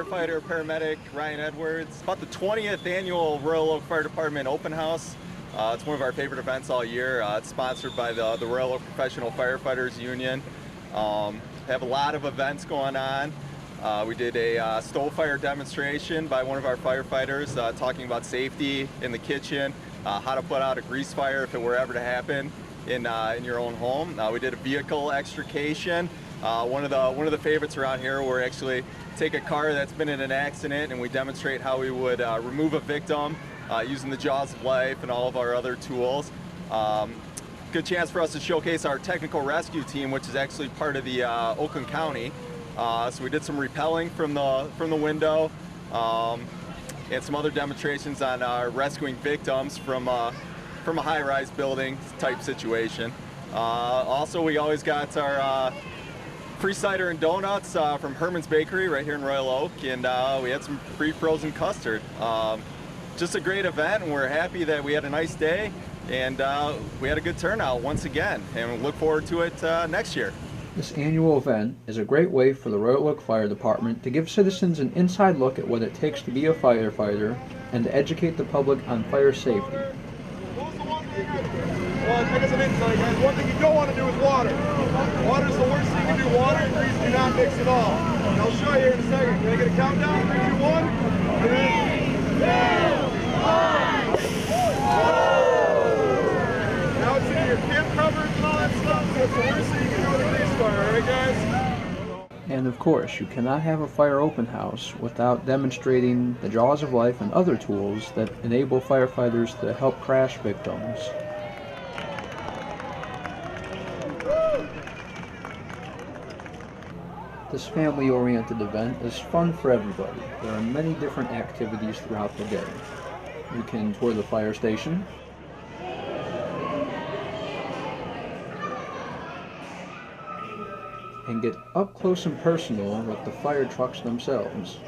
firefighter, paramedic Ryan Edwards. It's about the 20th annual Royal Oak Fire Department Open House. It's one of our favorite events all year. It's sponsored by the Royal Oak Professional Firefighters Union. Have a lot of events going on. We did a stove fire demonstration by one of our firefighters talking about safety in the kitchen, how to put out a grease fire if it were ever to happen in your own home. We did a vehicle extrication. One of the favorites around here, where we actually take a car that's been in an accident and we demonstrate how we would remove a victim using the jaws of life and all of our other tools. Good chance for us to showcase our technical rescue team, which is actually part of the Oakland County. So we did some rappelling from the window and some other demonstrations on rescuing victims from a high-rise building type situation. Also, we always got our free cider and donuts from Herman's Bakery right here in Royal Oak, and we had some free frozen custard. Just a great event, and we're happy that we had a nice day, and we had a good turnout once again, and we look forward to it next year. This annual event is a great way for the Royal Oak Fire Department to give citizens an inside look at what it takes to be a firefighter and to educate the public on fire safety. Well, take us an insight, guys. One thing you don't want to do is water. Water is the worst thing you can do. Water and grease do not mix at all. And I'll show you here in a second. Can I get a countdown? 3, 2, 1. 3, 2, 1. Now it's in your camp covers and all that stuff. So it's the worst thing you can do with a grease fire, alright, guys? And of course, you cannot have a fire open house without demonstrating the jaws of life and other tools that enable firefighters to help crash victims. This family-oriented event is fun for everybody. There are many different activities throughout the day. You can tour the fire station, and get up close and personal with the fire trucks themselves.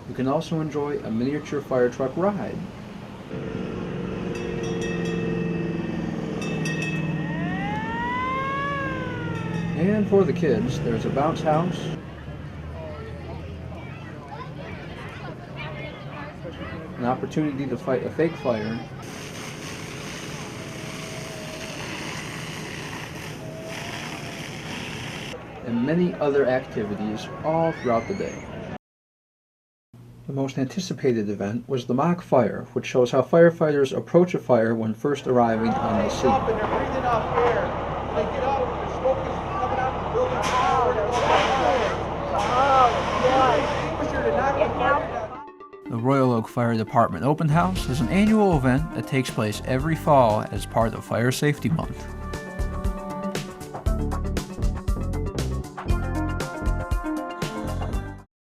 You can also enjoy a miniature fire truck ride. And for the kids, there's a bounce house, an opportunity to fight a fake fire, and many other activities all throughout the day. The most anticipated event was the mock fire, which shows how firefighters approach a fire when first arriving on the scene. The Royal Oak Fire Department Open House is an annual event that takes place every fall as part of Fire Safety Month.